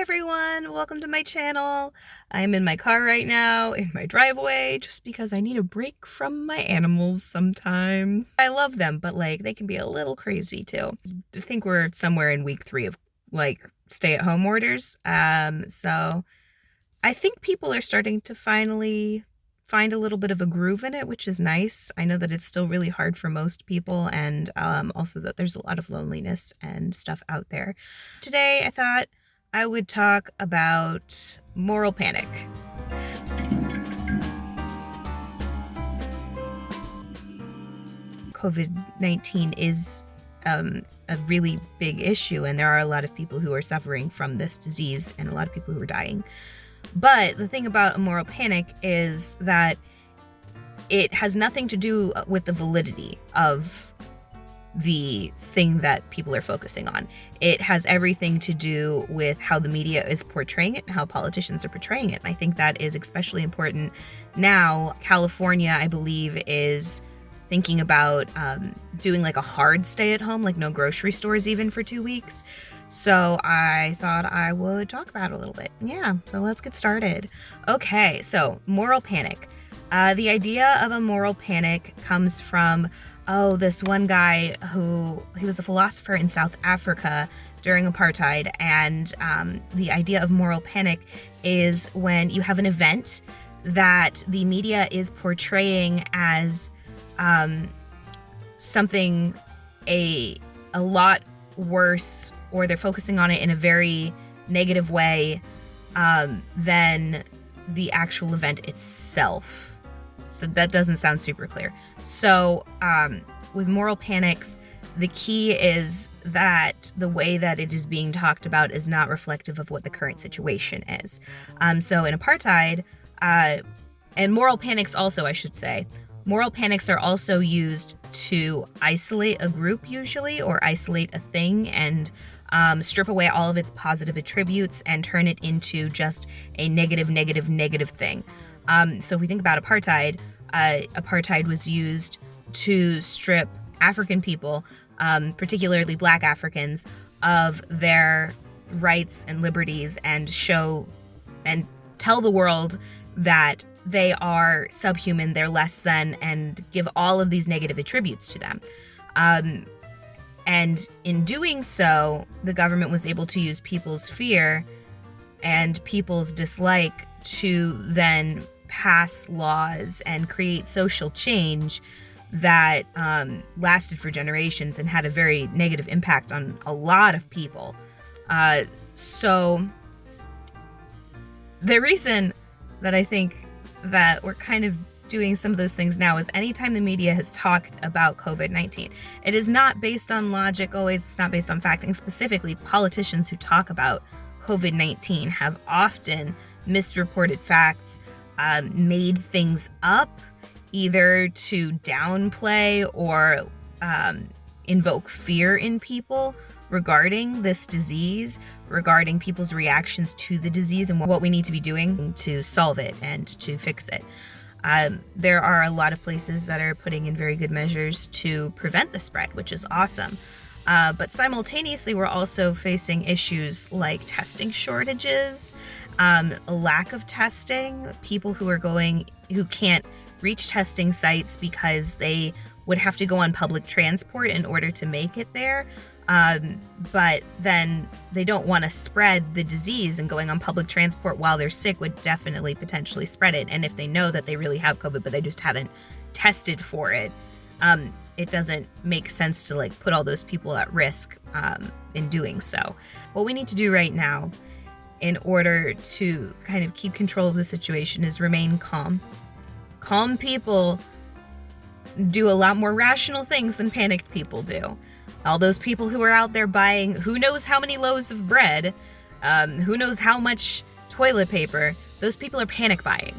everyone, welcome to my channel. I'm in my car right now, in my driveway, just because I need a break from my animals sometimes. I love them, but they can be a little crazy too. I think we're somewhere in week 3 of stay-at-home orders. So I think people are starting to finally find a little bit of a groove in it, which is nice. I know that it's still really hard for most people, and also that there's a lot of loneliness and stuff out there. Today, I thought I would talk about moral panic. COVID-19 is a really big issue, and there are a lot of people who are suffering from this disease and a lot of people who are dying. But the thing about a moral panic is that it has nothing to do with the validity of the thing that people are focusing on. It has everything to do with how the media is portraying it and how politicians are portraying it. And I think that is especially important now. California, I believe, is thinking about doing a hard stay at home, no grocery stores even for 2 weeks. So I thought I would talk about it a little bit. Yeah, so let's get started. Okay, so moral panic. The idea of a moral panic comes from, this one guy he was a philosopher in South Africa during apartheid. And the idea of moral panic is when you have an event that the media is portraying as something a lot worse, or they're focusing on it in a very negative way than the actual event itself. So that doesn't sound super clear. So with moral panics, the key is that the way that it is being talked about is not reflective of what the current situation is. So in apartheid, and moral panics also, I should say, moral panics are also used to isolate a group usually, or isolate a thing, and strip away all of its positive attributes and turn it into just a negative thing. So if we think about apartheid, apartheid was used to strip African people, particularly Black Africans, of their rights and liberties, and show and tell the world that they are subhuman, they're less than, and give all of these negative attributes to them. And in doing so, the government was able to use people's fear and people's dislike to then pass laws and create social change that lasted for generations and had a very negative impact on a lot of people. So the reason that I think that we're kind of doing some of those things now is anytime the media has talked about COVID-19, it is not based on logic always, it's not based on fact, and specifically politicians who talk about COVID-19 have often misreported facts, made things up, either to downplay or invoke fear in people regarding this disease, regarding people's reactions to the disease and what we need to be doing to solve it and to fix it. There are a lot of places that are putting in very good measures to prevent the spread, which is awesome. But simultaneously, we're also facing issues like testing shortages, a lack of testing, people who can't reach testing sites because they would have to go on public transport in order to make it there. But then they don't want to spread the disease, and going on public transport while they're sick would definitely potentially spread it. And if they know that they really have COVID, but they just haven't tested for it, it doesn't make sense to put all those people at risk in doing so. What we need to do right now in order to kind of keep control of the situation is remain calm. Calm people do a lot more rational things than panicked people do. All those people who are out there buying who knows how many loaves of bread, who knows how much toilet paper, those people are panic buying.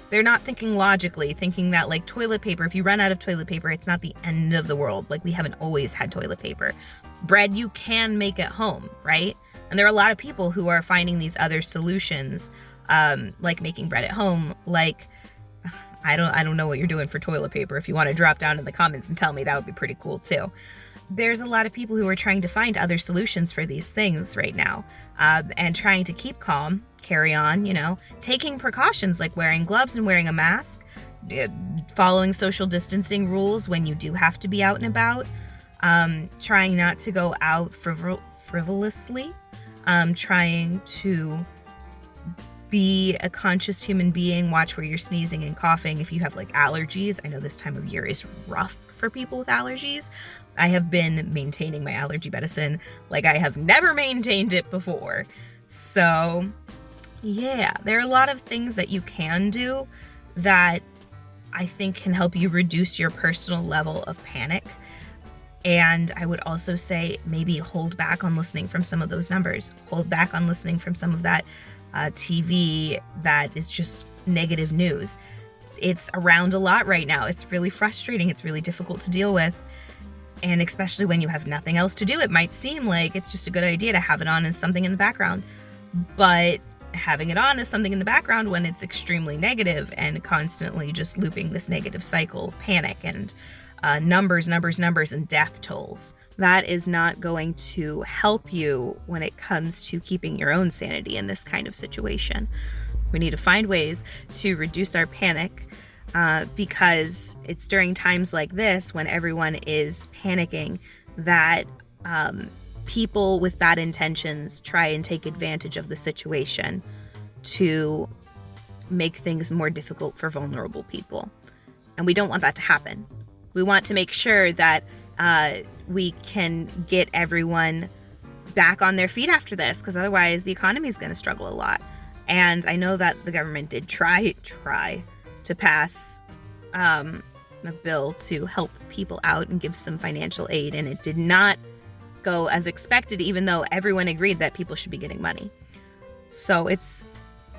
They're not thinking logically, thinking that toilet paper, if you run out of toilet paper, it's not the end of the world. We haven't always had toilet paper. Bread you can make at home, right? And there are a lot of people who are finding these other solutions, like making bread at home, I don't know what you're doing for toilet paper. If you want to drop down in the comments and tell me, that would be pretty cool too. there's a lot of people who are trying to find other solutions for these things right now, and trying to keep calm, carry on, taking precautions like wearing gloves and wearing a mask, following social distancing rules when you do have to be out and about, trying not to go out frivolously, trying to be a conscious human being, watch where you're sneezing and coughing. If you have like allergies, I know this time of year is rough for people with allergies. I have been maintaining my allergy medicine like I have never maintained it before. So yeah, there are a lot of things that you can do that I think can help you reduce your personal level of panic. And I would also say maybe hold back on listening from some of those numbers. Hold back on listening from some of that TV that is just negative news. It's around a lot right now. It's really frustrating. It's really difficult to deal with. And especially when you have nothing else to do, it might seem like it's just a good idea to have it on as something in the background. But having it on as something in the background when it's extremely negative and constantly just looping this negative cycle of panic and numbers, and death tolls, that is not going to help you when it comes to keeping your own sanity in this kind of situation. We need to find ways to reduce our panic, because it's during times like this when everyone is panicking that people with bad intentions try and take advantage of the situation to make things more difficult for vulnerable people. And we don't want that to happen. We want to make sure that we can get everyone back on their feet after this, because otherwise the economy is going to struggle a lot. And I know that the government did try to pass a bill to help people out and give some financial aid, and it did not go as expected, even though everyone agreed that people should be getting money. So it's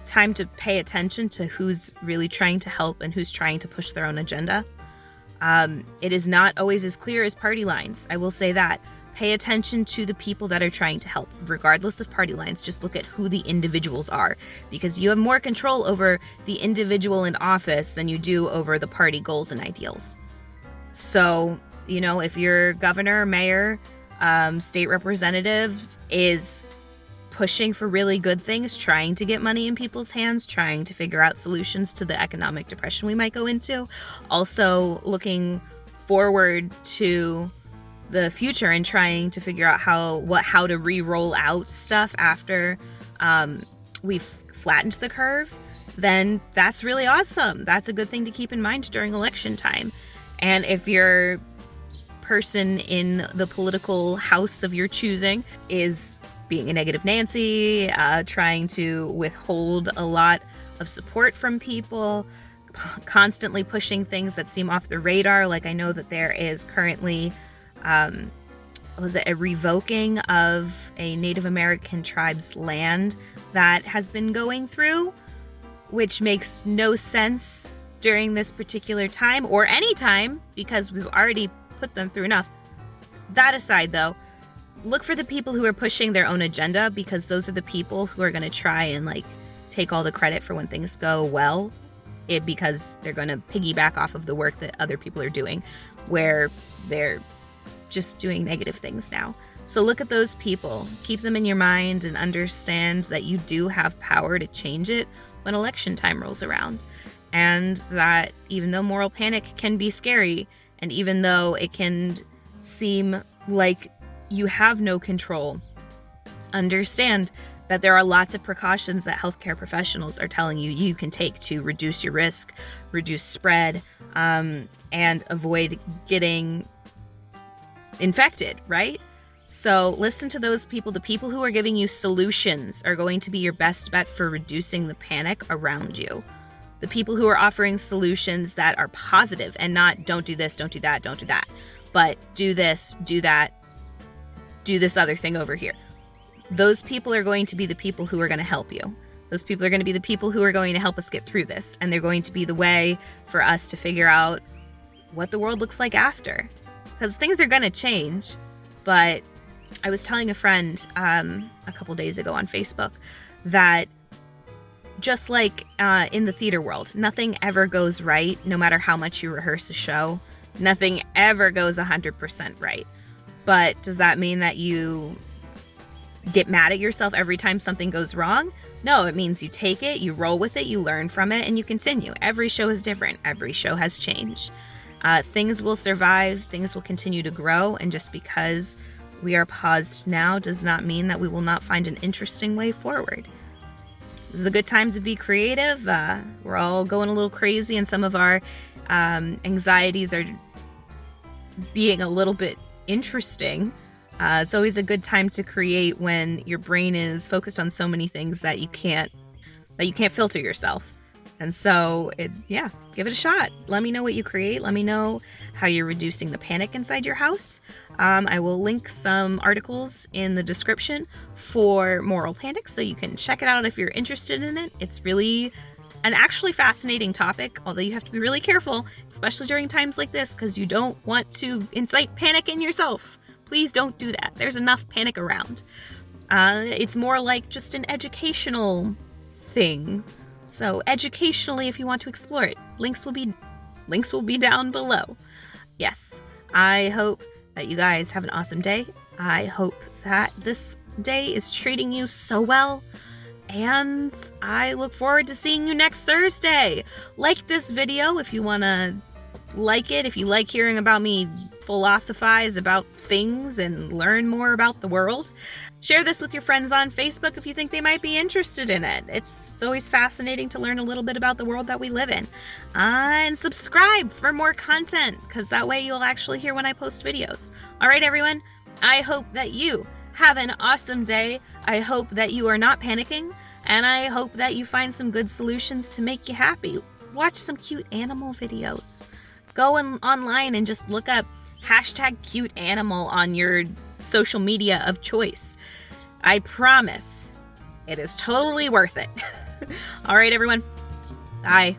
time to pay attention to who's really trying to help and who's trying to push their own agenda. It is not always as clear as party lines. I will say that. Pay attention to the people that are trying to help, regardless of party lines. Just look at who the individuals are, because you have more control over the individual in office than you do over the party goals and ideals. So, if your governor, mayor, state representative is pushing for really good things, trying to get money in people's hands, trying to figure out solutions to the economic depression we might go into, also looking forward to the future and trying to figure out how to re-roll out stuff after we've flattened the curve, then that's really awesome. That's a good thing to keep in mind during election time. And if your person in the political house of your choosing is being a negative Nancy, trying to withhold a lot of support from people, constantly pushing things that seem off the radar, like I know that there is currently a revoking of a Native American tribe's land that has been going through, which makes no sense during this particular time or any time, because we've already put them through enough. That aside, though, look for the people who are pushing their own agenda, because those are the people who are going to try and take all the credit for when things go well, because they're going to piggyback off of the work that other people are doing, where they're just doing negative things now. So look at those people, keep them in your mind, and understand that you do have power to change it when election time rolls around. And that even though moral panic can be scary, and even though it can seem like you have no control, understand that there are lots of precautions that healthcare professionals are telling you can take to reduce your risk, reduce spread, and avoid getting infected, right? So listen to those people. The people who are giving you solutions are going to be your best bet for reducing the panic around you. The people who are offering solutions that are positive and not don't do this, don't do that, don't do that, but do this, do that, do this other thing over here. Those people are going to be the people who are going to help you. Those people are going to be the people who are going to help us get through this. And they're going to be the way for us to figure out what the world looks like after. Because things are going to change. But I was telling a friend a couple days ago on Facebook that just like in the theater world, nothing ever goes right, no matter how much you rehearse a show. Nothing ever goes 100% right. But does that mean that you get mad at yourself every time something goes wrong? No, it means you take it, you roll with it, you learn from it, and you continue. Every show is different. Every show has changed. Things will survive, things will continue to grow, and just because we are paused now does not mean that we will not find an interesting way forward. This is a good time to be creative. We're all going a little crazy, and some of our anxieties are being a little bit interesting. It's always a good time to create when your brain is focused on so many things that you can't filter yourself. And so, give it a shot. Let me know what you create. Let me know how you're reducing the panic inside your house. I will link some articles in the description for moral panic, so you can check it out if you're interested in it. It's really an actually fascinating topic, although you have to be really careful, especially during times like this, because you don't want to incite panic in yourself. Please don't do that. There's enough panic around. It's more like just an educational thing. So educationally, if you want to explore it, links will be down below. Yes, I hope that you guys have an awesome day. I hope that this day is treating you so well. And I look forward to seeing you next Thursday. Like this video if you want to like it, if you like hearing about me philosophize about things and learn more about the world. Share this with your friends on Facebook if you think they might be interested in it. It's always fascinating to learn a little bit about the world that we live in. And subscribe for more content, because that way you'll actually hear when I post videos. All right, everyone. I hope that you have an awesome day. I hope that you are not panicking, and I hope that you find some good solutions to make you happy. Watch some cute animal videos. Go online and just look up #cuteanimal on your social media of choice. I promise it is totally worth it. All right, everyone. Bye.